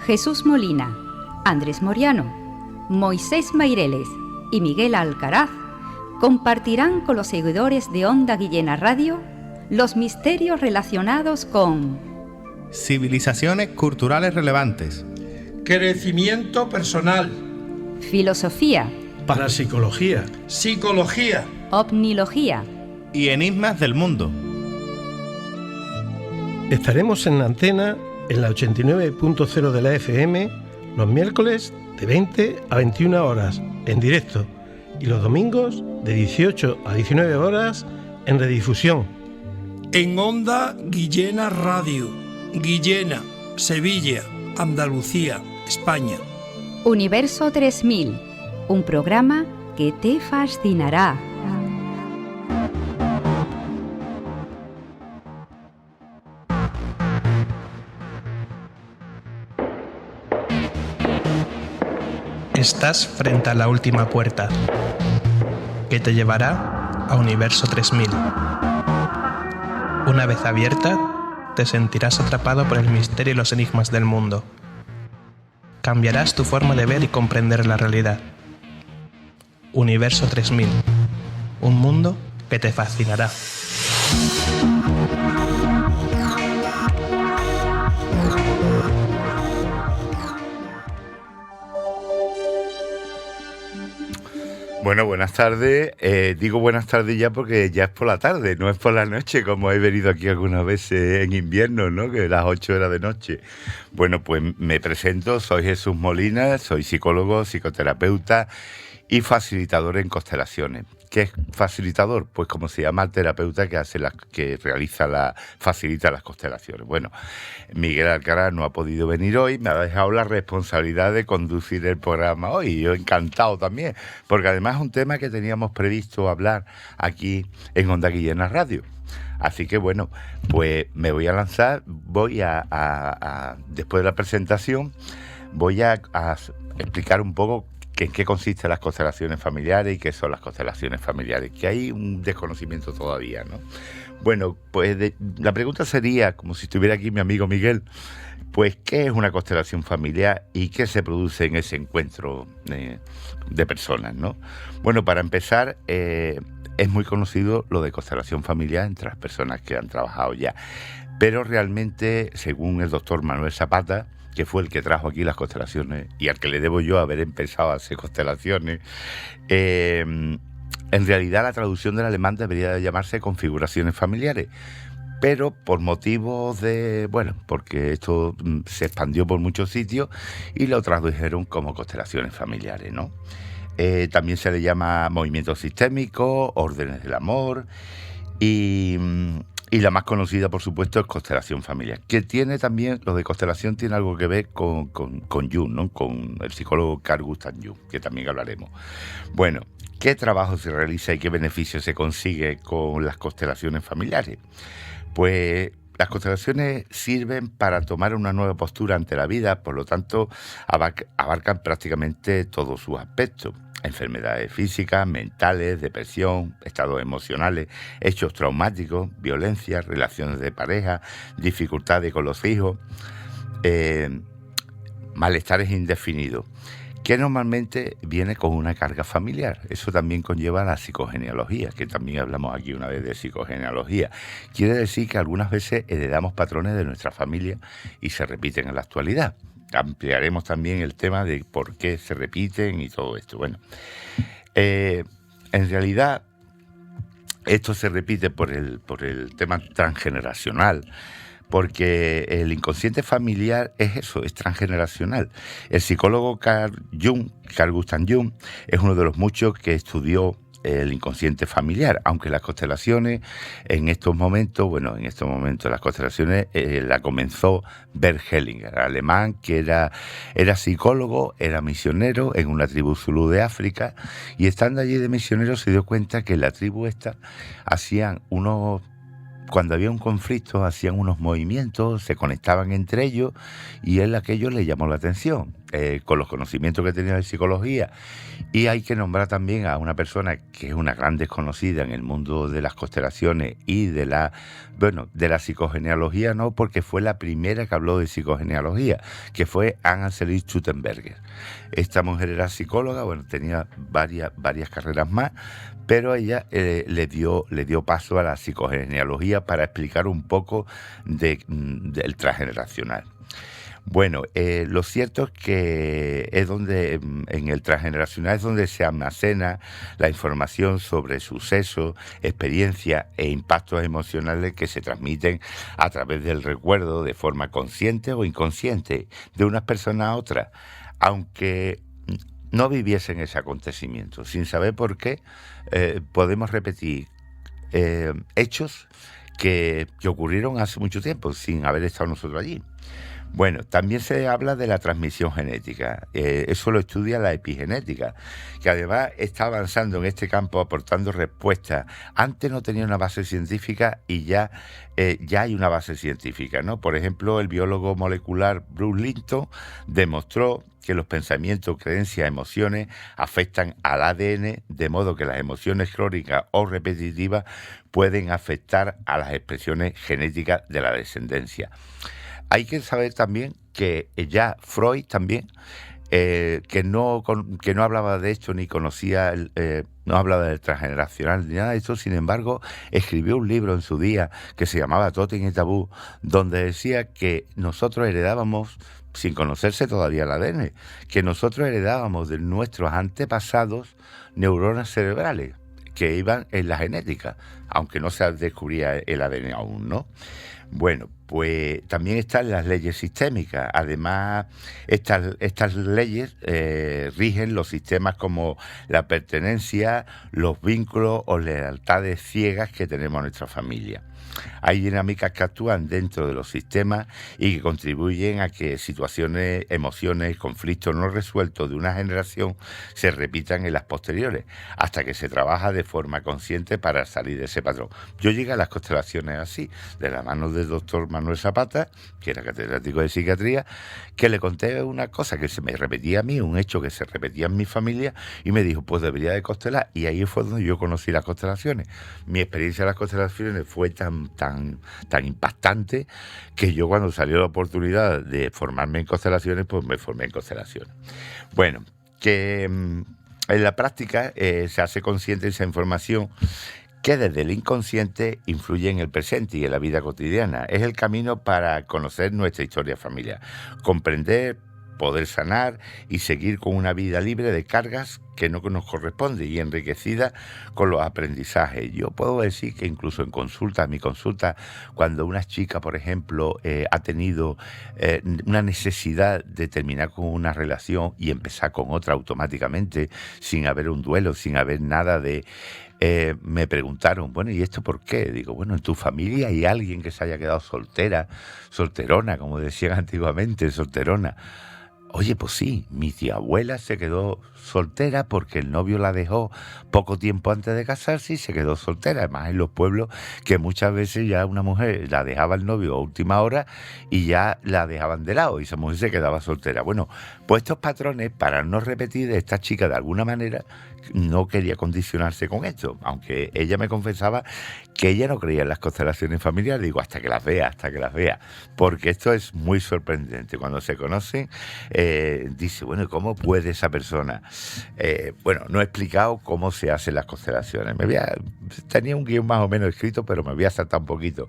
Jesús Molina, Andrés Moriano, Moisés Maireles y Miguel Alcaraz compartirán con los seguidores de Onda Guillena Radio los misterios relacionados con civilizaciones culturales relevantes, crecimiento personal, filosofía, parapsicología, psicología, ovnilogía y enigmas del mundo. Estaremos en la antena en la 89.0 de la FM los miércoles de 20 a 21 horas en directo y los domingos de 18 a 19 horas en redifusión. En Onda Guillena Radio, Guillena, Sevilla, Andalucía, España. Universo 3000, un programa que te fascinará. Estás frente a la última puerta, que te llevará a Universo 3000. Una vez abierta, te sentirás atrapado por el misterio y los enigmas del mundo. Cambiarás tu forma de ver y comprender la realidad. Universo 3000, un mundo que te fascinará. Bueno, buenas tardes. Digo buenas tardes ya porque ya es por la tarde, no es por la noche, como he venido aquí algunas veces en invierno, ¿no? Que las 8 era de noche. Bueno, pues me presento, soy Jesús Molina, soy psicólogo, psicoterapeuta y facilitador en constelaciones. ¿Qué es facilitador? Pues como se llama el terapeuta que facilita las constelaciones. Bueno, Miguel Alcaraz no ha podido venir hoy, me ha dejado la responsabilidad de conducir el programa hoy, y yo encantado también, porque además es un tema que teníamos previsto hablar aquí en Onda Guillena Radio. Así que bueno, pues me voy a lanzar, después de la presentación, voy a explicar un poco en qué consisten las constelaciones familiares y qué son las constelaciones familiares, que hay un desconocimiento todavía, ¿no? Bueno, pues la pregunta sería, como si estuviera aquí mi amigo Miguel, pues ¿qué es una constelación familiar y qué se produce en ese encuentro de personas, ¿no? Bueno, para empezar, es muy conocido lo de constelación familiar entre las personas que han trabajado ya, pero realmente, según el doctor Manuel Zapata, que fue el que trajo aquí las constelaciones y al que le debo yo haber empezado a hacer constelaciones, en realidad la traducción del alemán debería de llamarse configuraciones familiares, pero por motivos porque esto se expandió por muchos sitios y lo tradujeron como constelaciones familiares, ¿no? También se le llama movimiento sistémico, órdenes del amor y la más conocida, por supuesto, es constelación familiar, que tiene también, lo de constelación tiene algo que ver con Jung, ¿no? Con el psicólogo Carl Gustav Jung, que también hablaremos. Bueno, ¿qué trabajo se realiza y qué beneficio se consigue con las constelaciones familiares? Pues las constelaciones sirven para tomar una nueva postura ante la vida, por lo tanto, abarcan prácticamente todos sus aspectos. Enfermedades físicas, mentales, depresión, estados emocionales, hechos traumáticos, violencia, relaciones de pareja, dificultades con los hijos, malestares indefinidos, que normalmente viene con una carga familiar. Eso también conlleva la psicogenealogía, que también hablamos aquí una vez de psicogenealogía. Quiere decir que algunas veces heredamos patrones de nuestra familia y se repiten en la actualidad. Ampliaremos también el tema de por qué se repiten y todo esto. Bueno, en realidad esto se repite por el tema transgeneracional, porque el inconsciente familiar es eso, es transgeneracional. El psicólogo Carl Gustav Jung, es uno de los muchos que estudió el inconsciente familiar, aunque las constelaciones en estos momentos las constelaciones la comenzó Bert Hellinger, alemán, que era psicólogo, era misionero en una tribu zulú de África, y estando allí de misionero se dio cuenta que en la tribu esta cuando había un conflicto, hacían unos movimientos, se conectaban entre ellos, y él aquello le llamó la atención. con los conocimientos que tenía de psicología. Y hay que nombrar también a una persona que es una gran desconocida en el mundo de las constelaciones y de la psicogenealogía, no, porque fue la primera que habló de psicogenealogía, que fue Anne-Cécile Schuttenberger. Esta mujer era psicóloga, tenía varias carreras más, pero ella le dio paso a la psicogenealogía para explicar un poco del transgeneracional. Bueno, lo cierto es que en el transgeneracional es donde se almacena la información sobre sucesos, experiencias e impactos emocionales que se transmiten a través del recuerdo de forma consciente o inconsciente de unas personas a otras, aunque no viviesen ese acontecimiento. Sin saber por qué, podemos repetir hechos que ocurrieron hace mucho tiempo, sin haber estado nosotros allí. Bueno, también se habla de la transmisión genética. Eso lo estudia la epigenética, que además está avanzando en este campo, aportando respuestas. Antes no tenía una base científica y ya hay una base científica, ¿no? Por ejemplo, el biólogo molecular Bruce Linton demostró que los pensamientos, creencias, emociones afectan al ADN, de modo que las emociones crónicas o repetitivas pueden afectar a las expresiones genéticas de la descendencia. Hay que saber también que ya Freud también, que no hablaba de esto ni conocía, no hablaba del transgeneracional ni nada de esto, sin embargo, escribió un libro en su día que se llamaba Tótem y Tabú, donde decía que nosotros heredábamos, sin conocerse todavía el ADN, que nosotros heredábamos de nuestros antepasados neuronas cerebrales que iban en la genética, aunque no se descubría el ADN aún, ¿no? Bueno, pues también están las leyes sistémicas. Además, estas leyes rigen los sistemas como la pertenencia, los vínculos o lealtades ciegas que tenemos en nuestra familia. Hay dinámicas que actúan dentro de los sistemas y que contribuyen a que situaciones, emociones, conflictos no resueltos de una generación se repitan en las posteriores, hasta que se trabaja de forma consciente para salir de ese patrón. Yo llegué a las constelaciones así, de la mano del doctor Manuel Zapata, que era catedrático de psiquiatría, que le conté una cosa que se me repetía a mí, un hecho que se repetía en mi familia, y me dijo, pues debería de constelar. Y ahí fue donde yo conocí las constelaciones. Mi experiencia en las constelaciones fue tan impactante que yo, cuando salió la oportunidad de formarme en constelaciones, pues me formé en constelaciones. Bueno, que en la práctica se hace consciente esa información que desde el inconsciente influye en el presente y en la vida cotidiana. Es el camino para conocer nuestra historia familiar, comprender, poder sanar y seguir con una vida libre de cargas que no nos corresponde y enriquecida con los aprendizajes. Yo puedo decir que incluso en mi consulta, cuando una chica, por ejemplo, ha tenido una necesidad de terminar con una relación y empezar con otra automáticamente, sin haber un duelo, sin haber nada de... me preguntaron, bueno, ¿y esto por qué? Digo, bueno, en tu familia hay alguien que se haya quedado solterona, como decían antiguamente, solterona. Oye, pues sí, mi tía abuela se quedó soltera porque el novio la dejó poco tiempo antes de casarse y se quedó soltera. Además, en los pueblos, que muchas veces ya una mujer la dejaba el novio a última hora y ya la dejaban de lado y esa mujer se quedaba soltera. Bueno, pues estos patrones, para no repetir, esta chica de alguna manera no quería condicionarse con esto, aunque ella me confesaba que ella no creía en las constelaciones familiares. Digo, hasta que las vea, porque esto es muy sorprendente. Cuando se conocen, dice, bueno, ¿cómo puede esa persona? Bueno, no he explicado cómo se hacen las constelaciones. Tenía un guión más o menos escrito, pero me voy a saltar un poquito,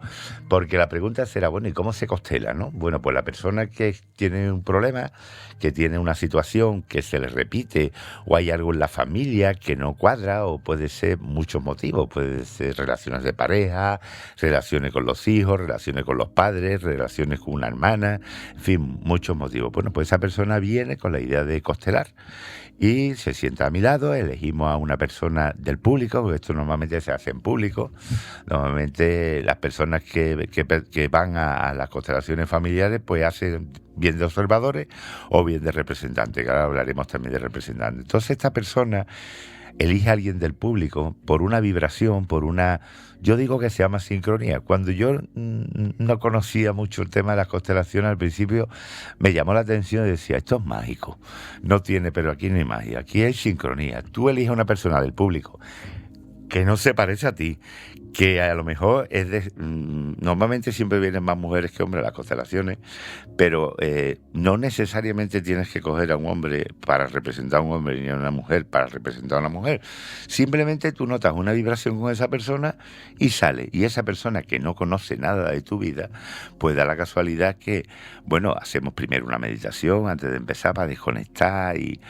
porque la pregunta será, bueno, ¿y cómo se constela, no? Bueno, pues la persona que tiene un problema, que tiene una situación que se le repite, o hay algo en la familia que no cuadra, o puede ser muchos motivos, puede ser relaciones de pareja, relaciones con los hijos, relaciones con los padres, relaciones con una hermana, en fin, muchos motivos. Bueno, pues esa persona viene con la idea de constelar y se sienta a mi lado, elegimos a una persona del público, porque esto normalmente se hace en público. Normalmente las personas que van a las constelaciones familiares pues hacen bien de observadores o bien de representantes, que ahora hablaremos también de representantes. Entonces esta persona elige a alguien del público por una vibración, por una... Yo digo que se llama sincronía. Cuando yo no conocía mucho el tema de las constelaciones al principio, me llamó la atención y decía, esto es mágico. No tiene, pero aquí no hay magia, aquí hay sincronía. Tú eliges a una persona del público que no se parece a ti, que a lo mejor es de... Normalmente siempre vienen más mujeres que hombres a las constelaciones, pero no necesariamente tienes que coger a un hombre para representar a un hombre ni a una mujer para representar a una mujer. Simplemente tú notas una vibración con esa persona y sale. Y esa persona que no conoce nada de tu vida, pues da la casualidad que, bueno, hacemos primero una meditación antes de empezar para desconectar y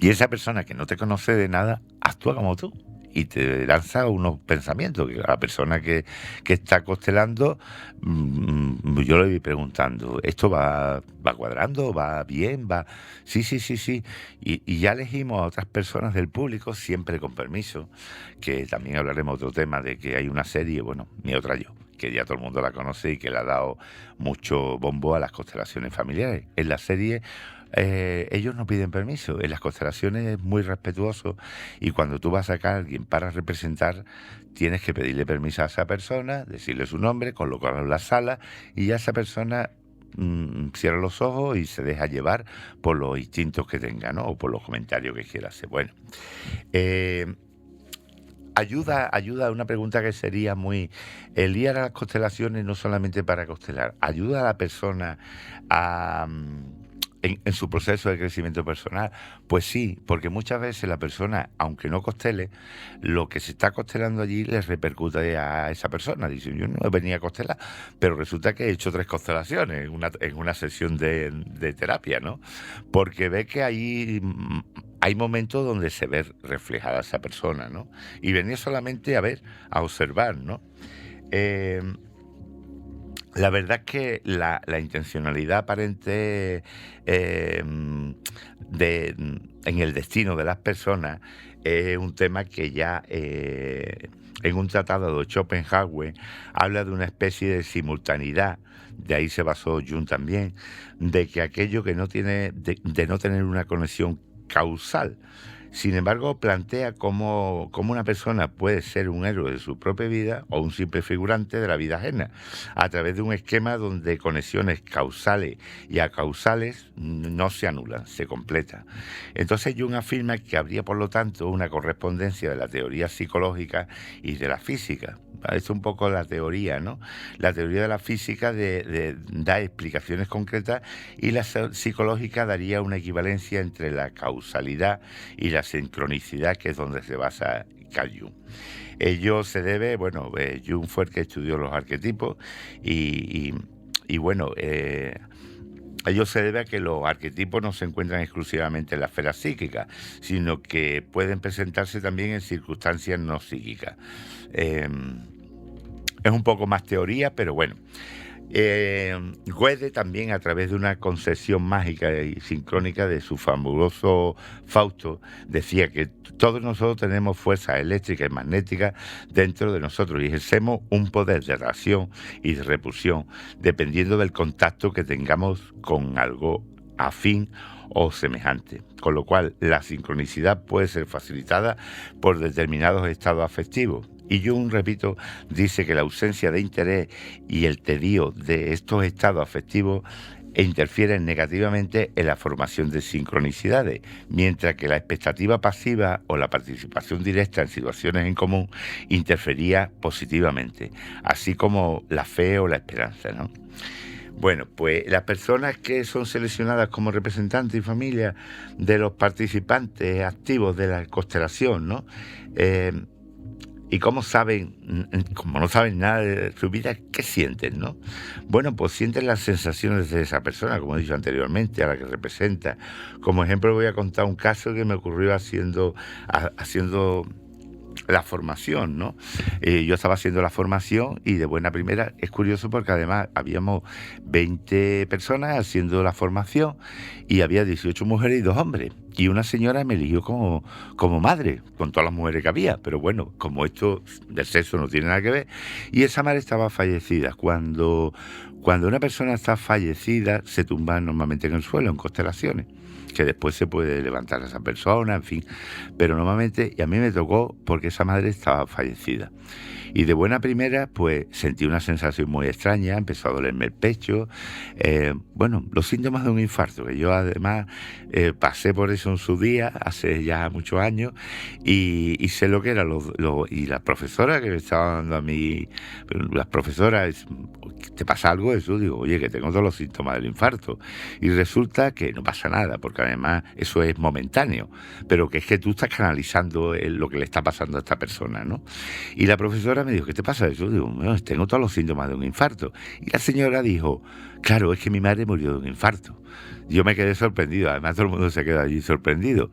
esa persona que no te conoce de nada actúa como tú y te lanza unos pensamientos que la persona que está constelando, yo le voy preguntando, ¿esto va cuadrando? ¿Va bien? ¿Va? Sí. Y ya elegimos a otras personas del público, siempre con permiso, que también hablaremos de otro tema, de que hay una serie, bueno, Mi Otra Yo, que ya todo el mundo la conoce y que le ha dado mucho bombo a las constelaciones familiares. En la serie ellos no piden permiso, en las constelaciones es muy respetuoso y cuando tú vas a sacar a alguien para representar tienes que pedirle permiso a esa persona, decirle su nombre, colocarlo en la sala y ya esa persona cierra los ojos y se deja llevar por los instintos que tenga, ¿no? O por los comentarios que quiera hacer. Bueno, ayuda a una pregunta que sería muy... El ir a las constelaciones no solamente para constelar, ayuda a la persona a... En su proceso de crecimiento personal, pues sí, porque muchas veces la persona, aunque no constele, lo que se está constelando allí le repercute a esa persona. Dice, yo no venía a constelar, pero resulta que he hecho 3 constelaciones en una sesión de terapia, ¿no? Porque ve que hay momentos donde se ve reflejada esa persona, ¿no? Y venía solamente a ver, a observar, ¿no? La verdad es que la intencionalidad aparente en el destino de las personas es un tema que ya en un tratado de Schopenhauer habla de una especie de simultaneidad, de ahí se basó Jung también, de que aquello que no tiene, de no tener una conexión causal. Sin embargo, plantea cómo una persona puede ser un héroe de su propia vida o un simple figurante de la vida ajena, a través de un esquema donde conexiones causales y acausales no se anulan, se completan. Entonces Jung afirma que habría, por lo tanto, una correspondencia de la teoría psicológica y de la física. Es un poco la teoría, ¿no? La teoría de la física da explicaciones concretas y la psicológica daría una equivalencia entre la causalidad y la sincronicidad, que es donde se basa Carl Jung. Ello se debe, bueno, Jung fue el que estudió los arquetipos y bueno, ello se debe a que los arquetipos no se encuentran exclusivamente en la esfera psíquica, sino que pueden presentarse también en circunstancias no psíquicas. Es un poco más teoría, pero bueno. Goethe también, a través de una concepción mágica y sincrónica de su fabuloso Fausto, decía que todos nosotros tenemos fuerzas eléctricas y magnéticas dentro de nosotros y ejercemos un poder de atracción y de repulsión dependiendo del contacto que tengamos con algo afín o semejante, con lo cual la sincronicidad puede ser facilitada por determinados estados afectivos. Y Jung, repito, dice que la ausencia de interés y el tedio de estos estados afectivos interfieren negativamente en la formación de sincronicidades, mientras que la expectativa pasiva o la participación directa en situaciones en común interfería positivamente, así como la fe o la esperanza, ¿no? Bueno, pues las personas que son seleccionadas como representantes y familia de los participantes activos de la constelación, ¿no? Y cómo saben, como no saben nada de su vida, ¿qué sienten, no? Bueno, pues sienten las sensaciones de esa persona, como he dicho anteriormente, a la que representa. Como ejemplo voy a contar un caso que me ocurrió haciendo la formación, ¿no? Yo estaba haciendo la formación y de buena primera, es curioso porque además habíamos 20 personas haciendo la formación y había 18 mujeres y 2 hombres. Y una señora me eligió como madre, con todas las mujeres que había. Pero bueno, como esto del sexo no tiene nada que ver. Y esa madre estaba fallecida. Cuando Cuando una persona está fallecida, se tumba normalmente en el suelo, en constelaciones, que después se puede levantar a esa persona, en fin. Pero normalmente, y a mí me tocó porque esa madre estaba fallecida. Y de buena primera, pues sentí una sensación muy extraña, empezó a dolerme el pecho, los síntomas de un infarto, que yo además pasé por eso en su día, hace ya muchos años, y sé lo que era, y la profesora que me estaba dando a mí, las profesoras, ¿te pasa algo de eso? Digo, oye, que tengo todos los síntomas del infarto, y resulta que no pasa nada, porque además eso es momentáneo, pero que es que tú estás canalizando lo que le está pasando a esta persona, ¿no? Y la profesora me dijo, ¿qué te pasa de eso? Digo, bueno, tengo todos los síntomas de un infarto. Y la señora dijo, claro, es que mi madre murió de un infarto. Yo me quedé sorprendido, además todo el mundo se quedó allí sorprendido.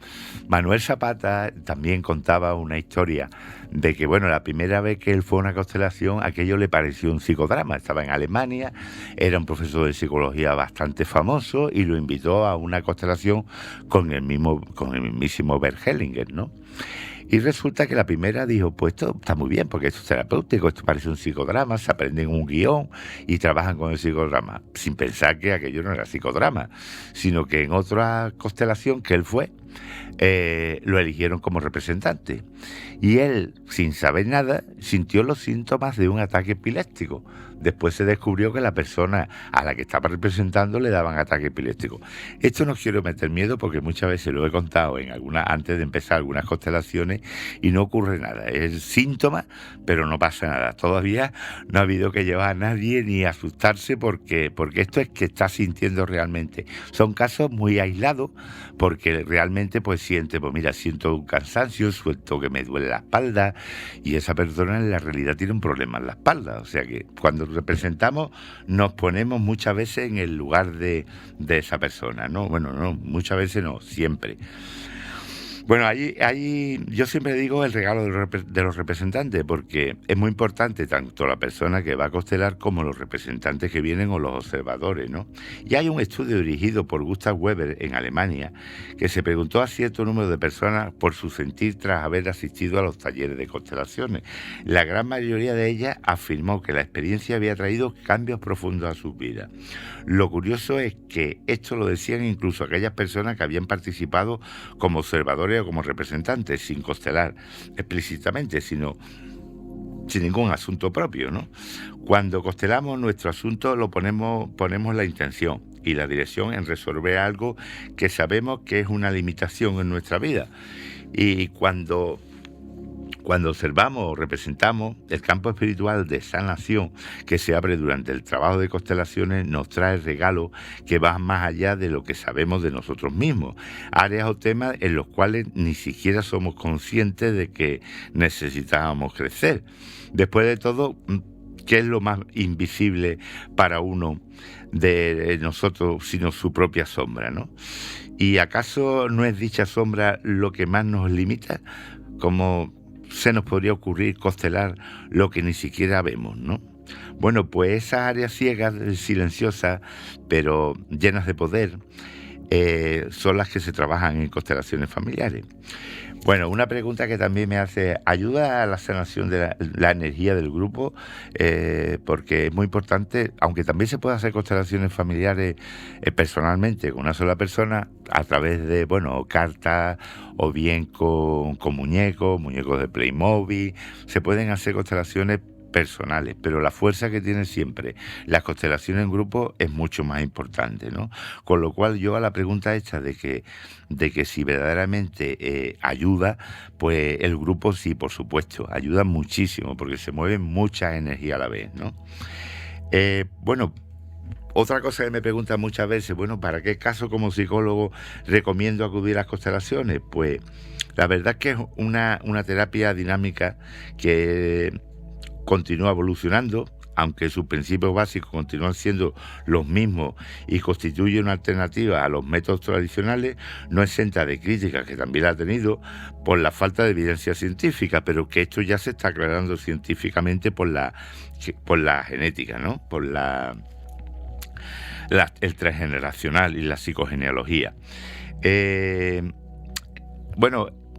Manuel Zapata también contaba una historia de que, bueno, la primera vez que él fue a una constelación, aquello le pareció un psicodrama. Estaba en Alemania, era un profesor de psicología bastante famoso y lo invitó a una constelación con el mismísimo Bert Hellinger, ¿no? Y resulta que la primera dijo, pues esto está muy bien, porque esto es terapéutico, esto parece un psicodrama, se aprenden un guión y trabajan con el psicodrama, sin pensar que aquello no era psicodrama, sino que en otra constelación que él fue, lo eligieron como representante. Y él, sin saber nada, sintió los síntomas de un ataque epiléptico. Después se descubrió que la persona a la que estaba representando le daban ataque epiléptico. Esto no quiero meter miedo porque muchas veces lo he contado antes de empezar algunas constelaciones y no ocurre nada. Es síntoma, pero no pasa nada. Todavía no ha habido que llevar a nadie ni asustarse porque esto es que está sintiendo realmente. Son casos muy aislados porque realmente pues siento un cansancio, siento que me duele la espalda y esa persona en la realidad tiene un problema en la espalda. O sea que cuando representamos nos ponemos muchas veces en el lugar de esa persona, ¿no? Bueno, no, muchas veces no, siempre. Bueno, ahí yo siempre digo el regalo de los representantes, porque es muy importante tanto la persona que va a constelar como los representantes que vienen o los observadores, ¿no? Y hay un estudio dirigido por Gustav Weber en Alemania que se preguntó a cierto número de personas por su sentir tras haber asistido a los talleres de constelaciones. La gran mayoría de ellas afirmó que la experiencia había traído cambios profundos a sus vidas. Lo curioso es que esto lo decían incluso aquellas personas que habían participado como observadores o como representantes, sin constelar explícitamente, sino sin ningún asunto propio, ¿no? Cuando constelamos nuestro asunto ponemos la intención y la dirección en resolver algo que sabemos que es una limitación en nuestra vida. Y cuando observamos o representamos, el campo espiritual de sanación que se abre durante el trabajo de constelaciones nos trae regalos que van más allá de lo que sabemos de nosotros mismos, áreas o temas en los cuales ni siquiera somos conscientes de que necesitábamos crecer. Después de todo, ¿qué es lo más invisible para uno de nosotros sino su propia sombra, ¿no? ¿Y acaso no es dicha sombra lo que más nos limita? Como se nos podría ocurrir constelar lo que ni siquiera vemos, ¿no? Bueno, pues esas áreas ciegas, silenciosas, pero llenas de poder, son las que se trabajan en constelaciones familiares. Bueno, una pregunta que también me hace, ¿ayuda a la sanación de la energía del grupo? Porque es muy importante, aunque también se puede hacer constelaciones familiares personalmente con una sola persona, a través de, cartas o bien con muñecos de Playmobil, se pueden hacer constelaciones personales, pero la fuerza que tiene siempre las constelaciones en grupo es mucho más importante, ¿no? Con lo cual yo a la pregunta esta de que si verdaderamente ayuda, pues el grupo sí, por supuesto, ayuda muchísimo porque se mueve mucha energía a la vez, ¿no? Otra cosa que me preguntan muchas veces, ¿para qué caso como psicólogo recomiendo acudir a las constelaciones? Pues la verdad es que es una terapia dinámica que continúa evolucionando, aunque sus principios básicos continúan siendo los mismos y constituye una alternativa a los métodos tradicionales, no exenta de críticas, que también la ha tenido, por la falta de evidencia científica, pero que esto ya se está aclarando científicamente por la genética, ¿no? Por el transgeneracional y la psicogenealogía.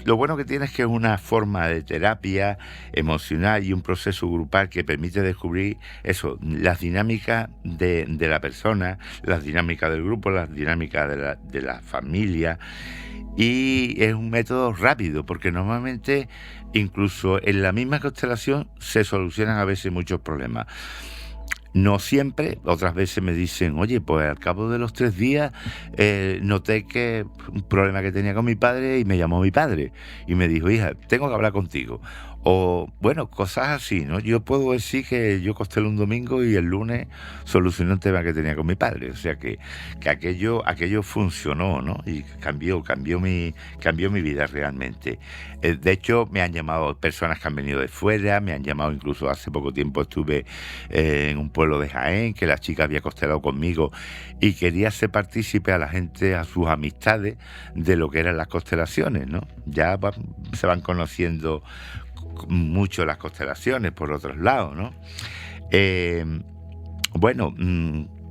lo bueno que tiene es que es una forma de terapia emocional y un proceso grupal que permite descubrir eso, las dinámicas de la persona, las dinámicas del grupo, las dinámicas de la familia. Y es un método rápido, porque normalmente incluso en la misma constelación se solucionan a veces muchos problemas. No siempre, otras veces me dicen, oye, pues al cabo de los 3 días noté que un problema que tenía con mi padre y me llamó mi padre y me dijo, hija, tengo que hablar contigo. O, bueno, cosas así, ¿no? Yo puedo decir que yo constelé un domingo y el lunes solucioné un tema que tenía con mi padre. O sea que aquello funcionó, ¿no? Y cambió mi vida realmente. De hecho, me han llamado personas que han venido de fuera, me han llamado incluso hace poco tiempo estuve en un pueblo de Jaén, que la chica había constelado conmigo y quería ser partícipe a la gente, a sus amistades, de lo que eran las constelaciones, ¿no? Ya se van conociendo mucho las constelaciones por otros lados, ¿no?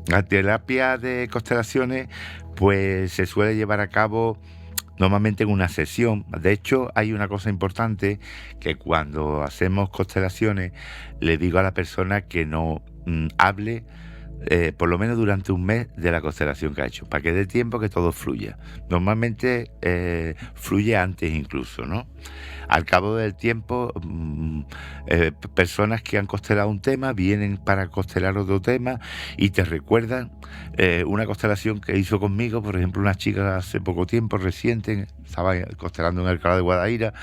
La terapia de constelaciones pues se suele llevar a cabo normalmente en una sesión. De hecho, hay una cosa importante, que cuando hacemos constelaciones le digo a la persona que no hable por lo menos durante un mes de la constelación que ha hecho, para que dé tiempo que todo fluya. Normalmente fluye antes incluso, ¿no? Al cabo del tiempo, personas que han constelado un tema vienen para constelar otro tema y te recuerdan una constelación que hizo conmigo. Por ejemplo, una chica hace poco tiempo, reciente, estaba constelando en Alcalá de Guadaira,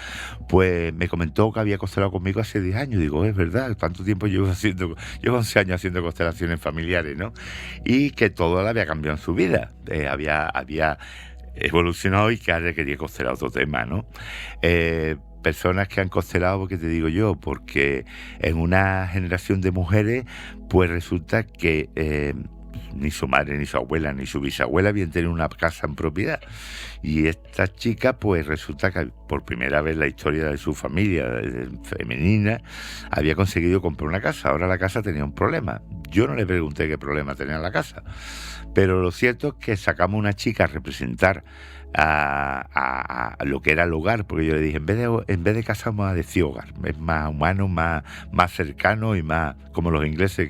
pues me comentó que había constelado conmigo hace 10 años. Digo, es verdad, tanto tiempo llevo 11 años haciendo constelaciones familiares, ¿no? Y que todo le había cambiado en su vida. Había evolucionado y que ahora quería constelar otro tema, ¿no? Personas que han constelado, porque te digo yo, porque en una generación de mujeres, pues resulta que ni su madre, ni su abuela, ni su bisabuela habían tenido una casa en propiedad. Y esta chica, pues resulta que por primera vez en la historia de su familia femenina, había conseguido comprar una casa. Ahora la casa tenía un problema. Yo no le pregunté qué problema tenía la casa, pero lo cierto es que sacamos una chica a representar a lo que era el hogar, porque yo le dije, en vez de casa vamos a decir hogar, es más humano, más cercano y más como los ingleses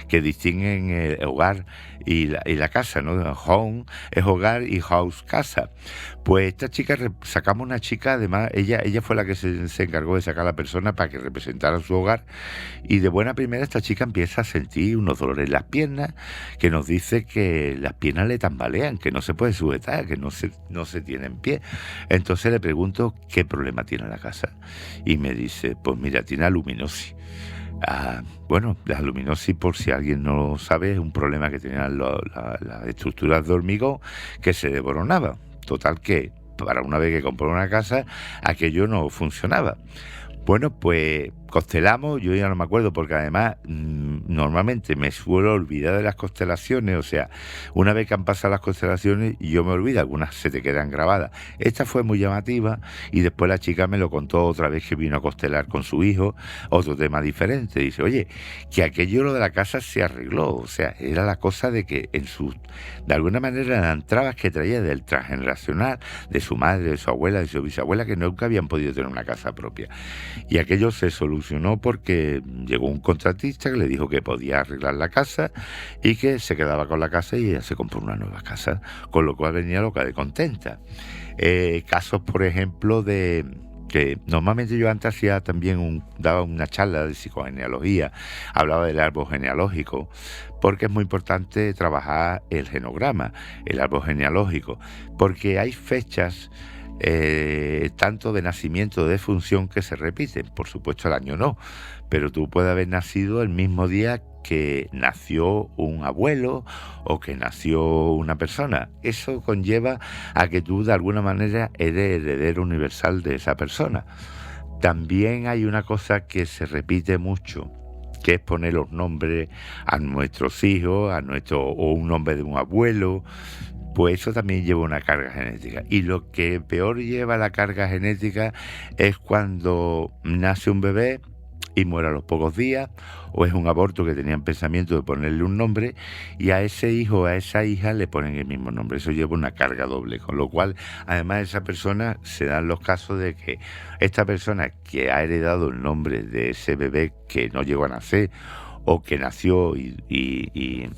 que distinguen el hogar y la casa, ¿no? Home es hogar y house casa. Pues esta chica, sacamos una chica, además ella fue la que se encargó de sacar a la persona para que representara su hogar, y de buena primera esta chica empieza a sentir unos dolores en las piernas, que nos dice que las piernas le tambalean, que no se puede sujetar, que no se tiene en pie. Entonces le pregunto qué problema tiene la casa y me dice, pues mira, tiene aluminosis. La aluminosis, por si alguien no lo sabe, es un problema que tenían las estructuras de hormigón que se desmoronaban. Total que para una vez que compró una casa, aquello no funcionaba. Bueno, pues constelamos, yo ya no me acuerdo, porque además normalmente me suelo olvidar de las constelaciones. O sea, una vez que han pasado las constelaciones yo me olvido, algunas se te quedan grabadas. Esta fue muy llamativa y después la chica me lo contó otra vez que vino a constelar con su hijo, otro tema diferente. Dice, oye, que aquello lo de la casa se arregló. O sea, era la cosa de que de alguna manera eran trabas que traía del transgeneracional, de su madre, de su abuela, de su bisabuela, que nunca habían podido tener una casa propia. Y aquello se solucionó porque llegó un contratista que le dijo que podía arreglar la casa y que se quedaba con la casa y ella se compró una nueva casa, con lo cual venía loca de contenta. Casos, por ejemplo, de que normalmente yo antes hacía también daba una charla de psicogenealogía, hablaba del árbol genealógico, porque es muy importante trabajar el genograma, el árbol genealógico, porque hay fechas tanto de nacimiento de defunción que se repiten. Por supuesto el año no, pero tú puedes haber nacido el mismo día que nació un abuelo o que nació una persona. Eso conlleva a que tú de alguna manera eres heredero universal de esa persona. También hay una cosa que se repite mucho, que es poner los nombres a nuestros hijos, o un nombre de un abuelo. Pues eso también lleva una carga genética. Y lo que peor lleva la carga genética es cuando nace un bebé y muere a los pocos días, o es un aborto que tenían pensamiento de ponerle un nombre y a ese hijo o a esa hija le ponen el mismo nombre. Eso lleva una carga doble, con lo cual además esa persona, se dan los casos de que esta persona que ha heredado el nombre de ese bebé que no llegó a nacer o que nació y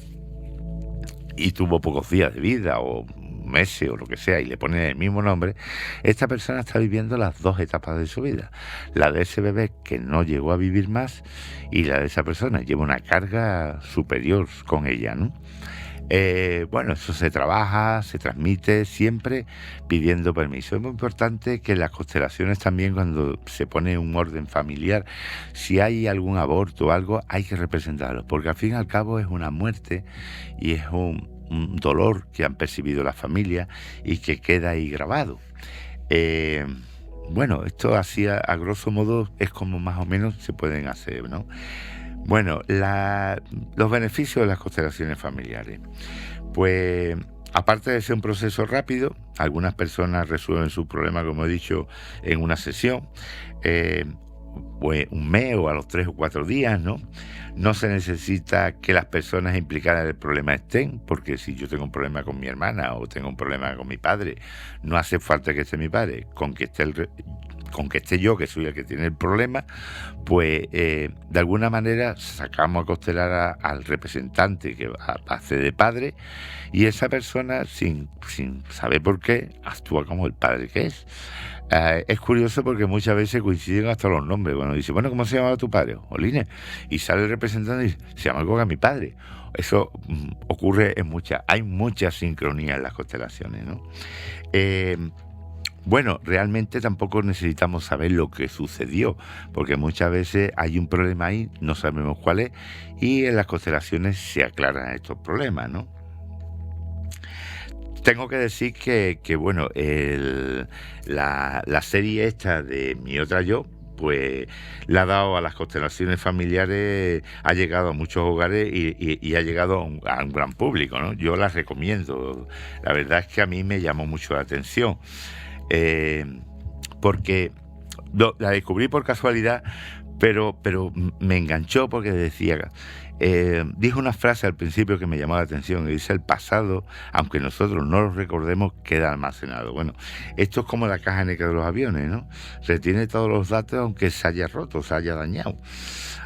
tuvo pocos días de vida o meses o lo que sea y le ponen el mismo nombre, esta persona está viviendo las dos etapas de su vida, la de ese bebé que no llegó a vivir más y la de esa persona. Lleva una carga superior con ella, ¿no? Bueno, eso se trabaja, se transmite siempre pidiendo permiso. Es muy importante que las constelaciones también, cuando se pone un orden familiar, si hay algún aborto o algo, hay que representarlo, porque al fin y al cabo es una muerte y es un dolor que han percibido las familias y que queda ahí grabado. Bueno, esto así a grosso modo es como más o menos se pueden hacer, ¿no? Bueno, los beneficios de las constelaciones familiares. Pues aparte de ser un proceso rápido, algunas personas resuelven sus problemas, como he dicho, en una sesión, pues un mes o a los 3 o 4 días, ¿no? No se necesita que las personas implicadas en el problema estén, porque si yo tengo un problema con mi hermana o tengo un problema con mi padre, no hace falta que esté mi padre, con que esté yo, que soy el que tiene el problema, pues de alguna manera sacamos a constelar al representante que hace de padre, y esa persona, sin saber por qué, actúa como el padre que es. Es curioso porque muchas veces coinciden hasta los nombres. Bueno, dice, bueno, ¿cómo se llamaba tu padre? Oline. Y sale el representante y dice, se llama igual que mi padre. Eso ocurre hay mucha sincronía en las constelaciones, ¿no? Bueno, realmente tampoco necesitamos saber lo que sucedió, porque muchas veces hay un problema ahí, no sabemos cuál es, y en las constelaciones se aclaran estos problemas, ¿no? Tengo que decir que bueno, la serie esta de Mi Otra Yo, pues la ha dado a las constelaciones familiares, ha llegado a muchos hogares y ha llegado a un gran público, ¿no? Yo las recomiendo. La verdad es que a mí me llamó mucho la atención, porque la descubrí por casualidad, pero me enganchó porque decía... dijo una frase al principio que me llamó la atención, y dice: el pasado, aunque nosotros no lo recordemos, queda almacenado. Bueno, esto es como la caja negra de los aviones, ¿no? Retiene todos los datos aunque se haya roto, se haya dañado.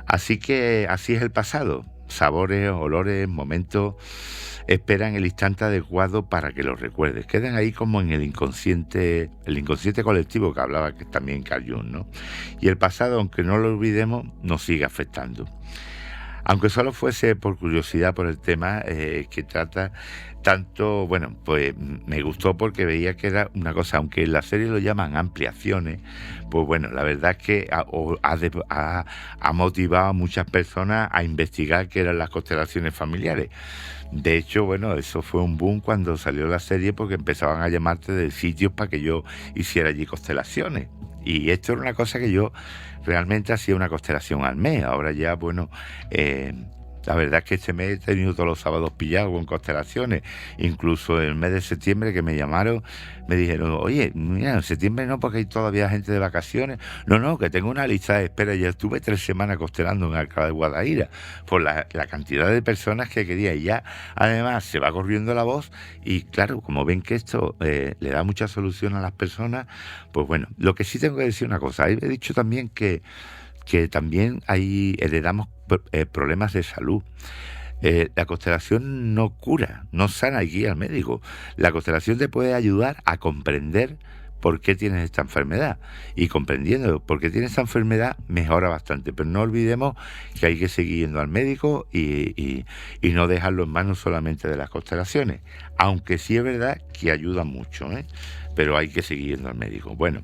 Así que así es el pasado. Sabores, olores, momentos esperan el instante adecuado para que los recuerdes. Quedan ahí como en el inconsciente colectivo que hablaba que también Carl Jung, ¿no? Y el pasado, aunque no lo olvidemos, nos sigue afectando. Aunque solo fuese por curiosidad por el tema que trata tanto, bueno, pues me gustó porque veía que era una cosa, aunque en la serie lo llaman ampliaciones, pues bueno, la verdad es que ha motivado a muchas personas a investigar qué eran las constelaciones familiares. De hecho, bueno, eso fue un boom cuando salió la serie, porque empezaban a llamarte de sitios para que yo hiciera allí constelaciones. Y esto era una cosa que yo realmente hacía una constelación al mes. Ahora ya, bueno, la verdad es que este mes he tenido todos los sábados pillados con constelaciones. Incluso el mes de septiembre que me llamaron, me dijeron: oye, mira, en septiembre no, porque hay todavía gente de vacaciones. No, que tengo una lista de espera. Ya estuve 3 semanas constelando en Alcalá de Guadaira por la cantidad de personas que quería. Y ya, además, se va corriendo la voz. Y claro, como ven que esto le da mucha solución a las personas, pues bueno, lo que sí tengo que decir una cosa. He dicho también que también heredamos problemas de salud. La constelación no cura, no sana y guía al médico. La constelación te puede ayudar a comprender por qué tienes esta enfermedad, y comprendiendo por qué tienes esta enfermedad mejora bastante. Pero no olvidemos que hay que seguir yendo al médico y no dejarlo en manos solamente de las constelaciones, aunque sí es verdad que ayuda mucho, pero hay que seguir yendo al médico. Bueno,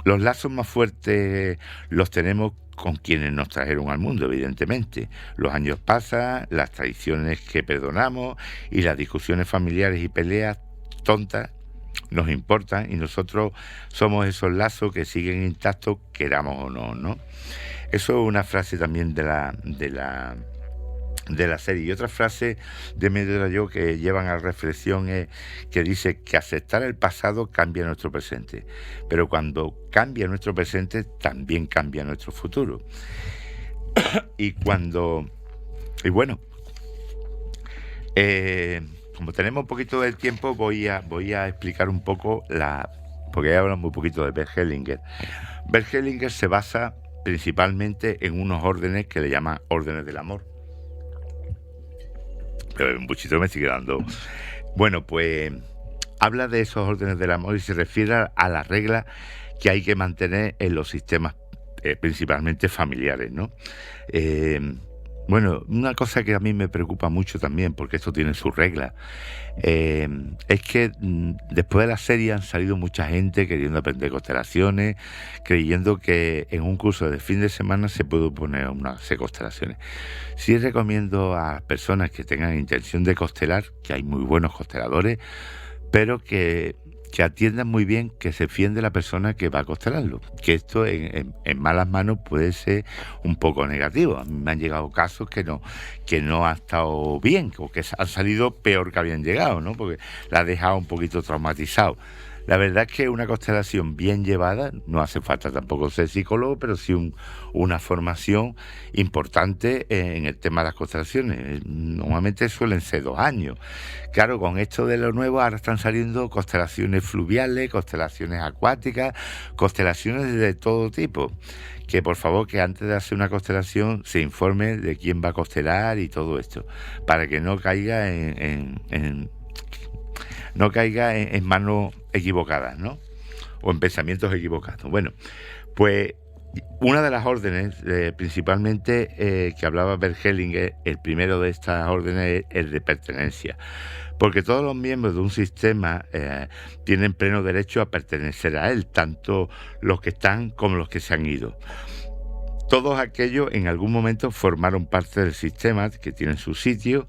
los lazos más fuertes los tenemos con quienes nos trajeron al mundo, evidentemente. Los años pasan, las tradiciones que perdonamos y las discusiones familiares y peleas tontas nos importan, y nosotros somos esos lazos que siguen intactos, queramos o no, ¿no? Eso es una frase también de la la serie. Y otra frase de Medrayo que llevan a reflexión es que dice que aceptar el pasado cambia nuestro presente, pero cuando cambia nuestro presente también cambia nuestro futuro. Y bueno, como tenemos un poquito de tiempo, voy a explicar un poco porque ya hablamos un poquito de Bert Hellinger. Bert Hellinger se basa principalmente en unos órdenes que le llaman órdenes del amor. Pero un buchito me sigue dando. Bueno, pues habla de esos órdenes del amor y se refiere a las reglas que hay que mantener en los sistemas, principalmente familiares, ¿no? Bueno, una cosa que a mí me preocupa mucho también, porque esto tiene sus reglas, es que después de la serie han salido mucha gente queriendo aprender constelaciones, creyendo que en un curso de fin de semana se puede poner unas constelaciones. Sí recomiendo a las personas que tengan intención de constelar, que hay muy buenos consteladores, pero que atiendan muy bien, que se fíen de la persona que va a constelarlo, que esto en malas manos puede ser un poco negativo. A mí me han llegado casos que no han estado bien, o que han salido peor que habían llegado, ¿no? Porque la ha dejado un poquito traumatizado. La verdad es que una constelación bien llevada, no hace falta tampoco ser psicólogo, pero sí una formación importante en el tema de las constelaciones. Normalmente suelen ser 2 años. Claro, con esto de lo nuevo ahora están saliendo constelaciones fluviales, constelaciones acuáticas, constelaciones de todo tipo. Que por favor, que antes de hacer una constelación se informe de quién va a constelar y todo esto, para que no caiga en manos equivocadas, ¿no? O en pensamientos equivocados. Bueno, pues una de las órdenes, principalmente que hablaba Bert Hellinger, el primero de estas órdenes es el de pertenencia. Porque todos los miembros de un sistema tienen pleno derecho a pertenecer a él, tanto los que están como los que se han ido. Todos aquellos en algún momento formaron parte del sistema, que tienen su sitio.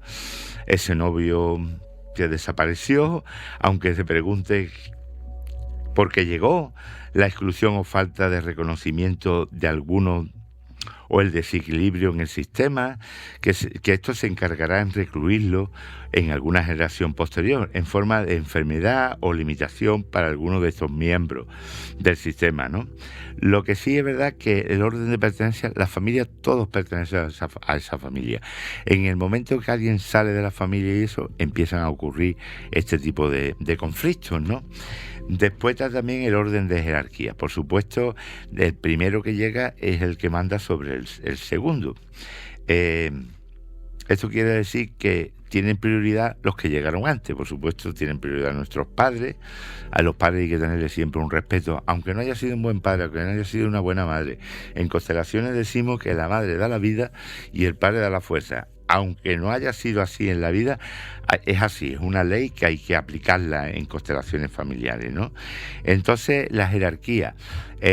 Ese novio que desapareció, aunque se pregunte por qué llegó, la exclusión o falta de reconocimiento de algunos o el desequilibrio en el sistema, que esto se encargará en recluirlo en alguna generación posterior, en forma de enfermedad o limitación para algunos de estos miembros del sistema, ¿no? Lo que sí es verdad que el orden de pertenencia, la familia, todos pertenecen a esa familia. En el momento que alguien sale de la familia y eso, empiezan a ocurrir este tipo de conflictos, ¿no? Después está también el orden de jerarquía. Por supuesto, el primero que llega es el que manda sobre el segundo. Esto quiere decir que tienen prioridad los que llegaron antes. Por supuesto, tienen prioridad nuestros padres. A los padres hay que tenerle siempre un respeto, aunque no haya sido un buen padre, aunque no haya sido una buena madre. En constelaciones decimos que la madre da la vida y el padre da la fuerza. Aunque no haya sido así en la vida, es así, es una ley que hay que aplicarla en constelaciones familiares, ¿no? Entonces, la jerarquía.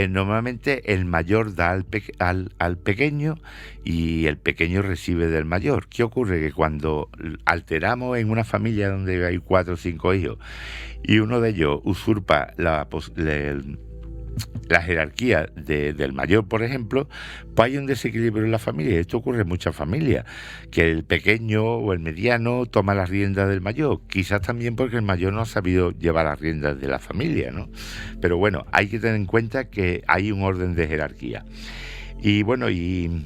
Normalmente el mayor da al pequeño y el pequeño recibe del mayor. ¿Qué ocurre? Que cuando alteramos en una familia donde hay 4 o 5 hijos y uno de ellos usurpa la jerarquía del mayor, por ejemplo, pues hay un desequilibrio en la familia. Y esto ocurre en muchas familias, que el pequeño o el mediano toma las riendas del mayor, quizás también porque el mayor no ha sabido llevar las riendas de la familia, ¿no? Pero bueno, hay que tener en cuenta que hay un orden de jerarquía. Y bueno, y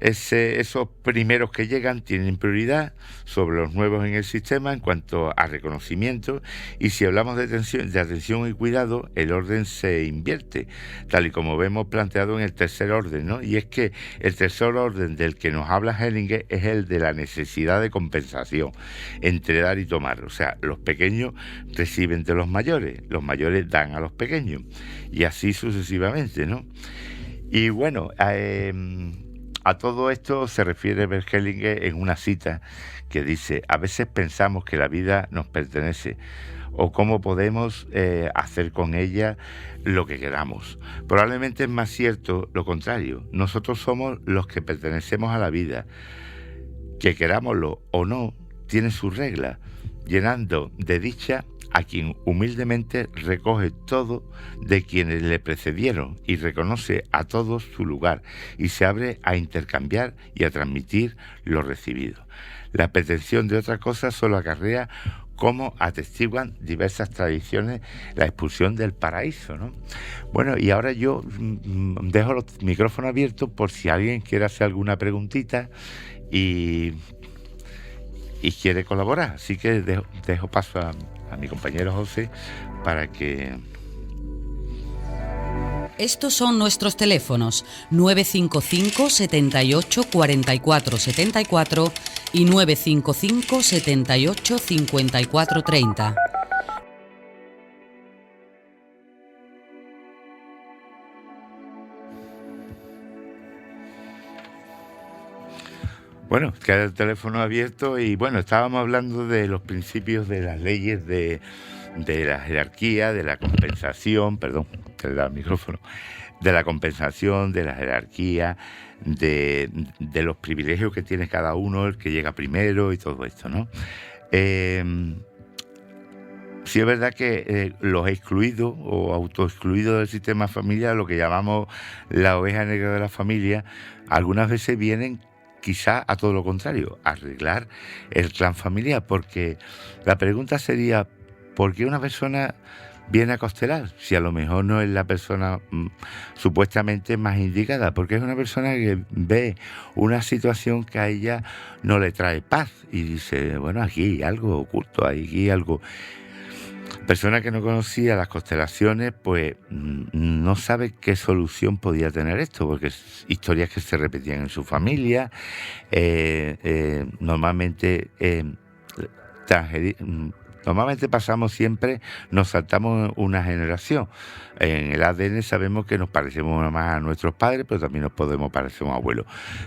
esos primeros que llegan tienen prioridad sobre los nuevos en el sistema en cuanto a reconocimiento, y si hablamos de atención y cuidado, el orden se invierte, tal y como vemos planteado en el tercer orden, ¿no? Y es que el tercer orden del que nos habla Hellinger es el de la necesidad de compensación entre dar y tomar. O sea, los pequeños reciben de los mayores dan a los pequeños, y así sucesivamente, ¿no? Y bueno, a todo esto se refiere Bert Hellinger en una cita que dice: a veces pensamos que la vida nos pertenece o cómo podemos hacer con ella lo que queramos. Probablemente es más cierto lo contrario. Nosotros somos los que pertenecemos a la vida. Que querámoslo o no, tiene sus reglas, llenando de dicha a quien humildemente recoge todo de quienes le precedieron y reconoce a todos su lugar y se abre a intercambiar y a transmitir lo recibido. La pretensión de otra cosa solo acarrea, como atestiguan diversas tradiciones, la expulsión del paraíso, ¿no? Bueno, y ahora yo dejo los micrófonos abiertos por si alguien quiere hacer alguna preguntita y quiere colaborar. Así que dejo paso a mi compañero José para que... Estos son nuestros teléfonos: 955 78 44 74 y 955 78 54 30. Bueno, queda el teléfono abierto y bueno, estábamos hablando de los principios de las leyes de la jerarquía, de la compensación, perdón, que le da el micrófono, de la compensación, de la jerarquía, de los privilegios que tiene cada uno, el que llega primero y todo esto, ¿no? Sí es verdad que los excluidos o autoexcluidos del sistema familiar, lo que llamamos la oveja negra de la familia, algunas veces vienen quizá a todo lo contrario, a arreglar el clan familiar, porque la pregunta sería, ¿por qué una persona viene a constelar? Si a lo mejor no es la persona supuestamente más indicada, porque es una persona que ve una situación que a ella no le trae paz y dice, bueno, aquí hay algo oculto, aquí hay algo... Persona que no conocía las constelaciones, pues no sabe qué solución podía tener esto, porque historias que se repetían en su familia, normalmente pasamos siempre, nos saltamos una generación. En el ADN sabemos que nos parecemos más a nuestros padres, pero también nos podemos parecer a un abuelo.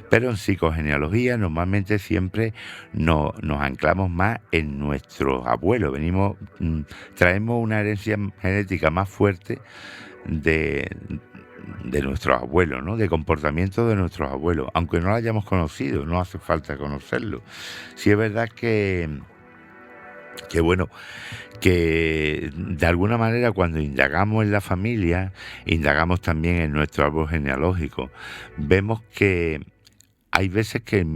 Pero en psicogenealogía normalmente siempre nos anclamos más en nuestros abuelos. Traemos una herencia genética más fuerte de nuestros abuelos, ¿no? De comportamiento de nuestros abuelos, aunque no lo hayamos conocido, no hace falta conocerlo. Sí es verdad que bueno, que de alguna manera cuando indagamos en la familia, indagamos también en nuestro árbol genealógico, vemos que hay veces que